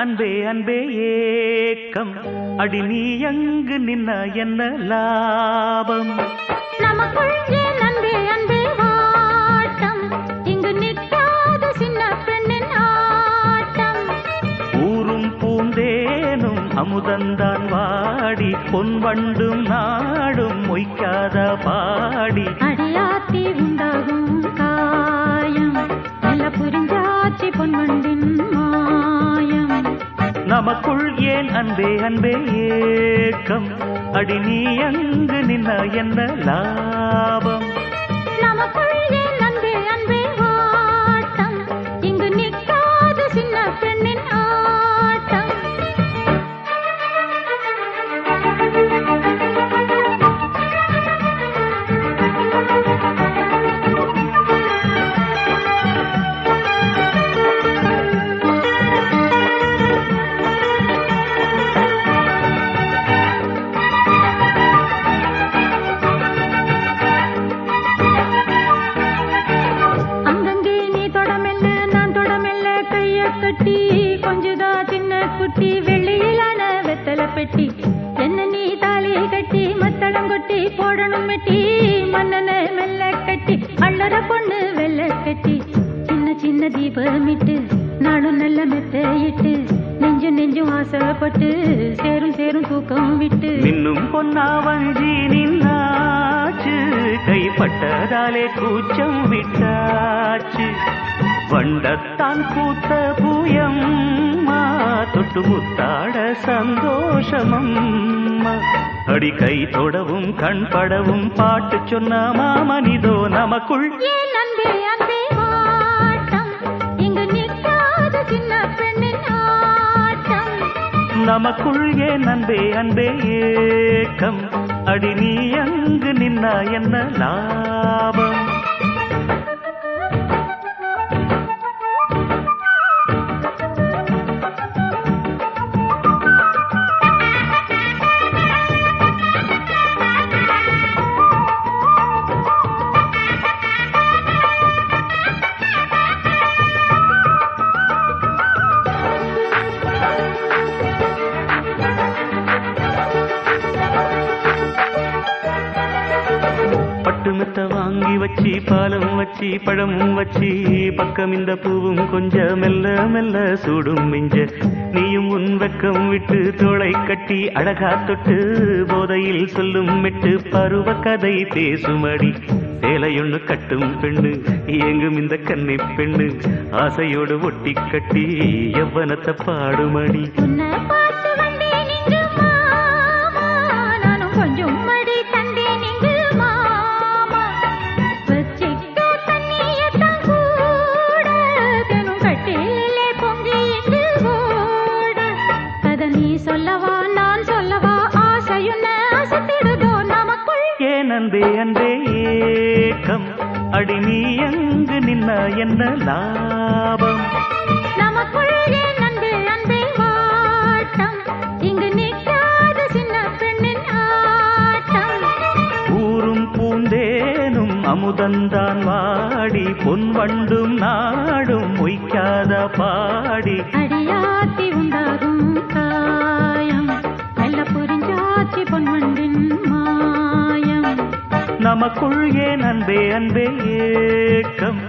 அன்பே அன்பே ஏக்கம் அடி நீ எங்கு நின்ன என்ன லாபம் நமக்குள் ஏன் அன்பே அன்பே வாட்டம் இங்கு நிற்காத சின்ன பெண்ணின் ஆட்டம் ஊரும் பூந்தேனும் அமுதந்தான் வாடி பொன் வண்டும் நாடும் மொய்க்காத பாடி அடியாத்தி உண்டாகும் காயம் நல்ல புரிஞ்சாச்சி பொன் வண்டின் மாயம் நமக்குள் ஏன் அன்பே அன்பே ஏக்கம் அடி நீ அங்கு நின்ன என்ன லாபம் நமக்குள் ஏன் அன்பே அன்பே வாட்டம் இங்கு நிற்காத சின்ன பெண்ணின் ஆட்டம் கொஞ்சதா சின்ன குட்டி வெள்ளியிலான வெத்தலை பெட்டி என்ன நீ தாலியை கட்டி மத்தளம் கொட்டி போடணும் மெட்டி மன்னனை மெல்ல கட்டி அள்ளற பொண்ணு வெள்ள கட்டி சின்ன சின்ன தீபமிட்டு நாளும் நல்ல மெத்தையிட்டு நெஞ்சும் நெஞ்சும் ஆசைப்பட்டு சேரும் சேரும் தூக்கம் விட்டு இன்னும் பொன்னா வஞ்சி நின்னாச்சு கைப்பட்டதாலே கூச்சம் விட்டாச்சு வண்டத்தான் பூத்த பூயம்மா தொட்டு முத்தாட சந்தோஷமம்மா அடி கை தொடவும் கண் படவும் பாட்டு சொன்ன மாமனிதோ நமக்குள் ஏன் அன்பே அன்பே வாட்டம் இங்கு நிற்காத சின்ன பெண்ணின் ஆட்டம் நமக்குள் ஏன் அன்பே அன்பே ஏக்கம் அடி நீ அங்கு நின்னா என்ன லாபம் பட்டுமெத்த வாங்கி வச்சி பாலம் வச்சி பழமும் வச்சி பக்கம் இந்த பூவும் கொஞ்சம் மெல்ல மெல்ல சூடும் மிஞ்ச நீயும் உன் வெக்கம் விட்டு தோளை கட்டி அழகா தொட்டு போதையில் சொல்லும் மெட்டு பருவ கதை பேசுமடி சேலையொன்னு கட்டும் பெண்ணு எங்கும் இந்த கன்னி பெண்ணு ஆசையோடு ஒட்டி கட்டி எவ்வனத்தை பாடுமடி அன்பே அன்பே ஏக்கம் அடி நீ எங்கு நின்ன என்ன லாபம் நமக்குள் ஏன் அன்பே அன்பே வாட்டம் இங்கு நிற்காத சின்ன பெண்ணின் ஆட்டம் ஊரும் பூந்தேனும் அமுதந்தான் வாடி பொன் வண்டும் நாடும் மொய்க்காத பாடி அடியாத்தி உண்டாகும் காயம் நல்ல புரிஞ்சாச்சி பொன் வண்டின் மாயம் நமக்குள் ஏன் அன்பே அன்பே ஏக்கம்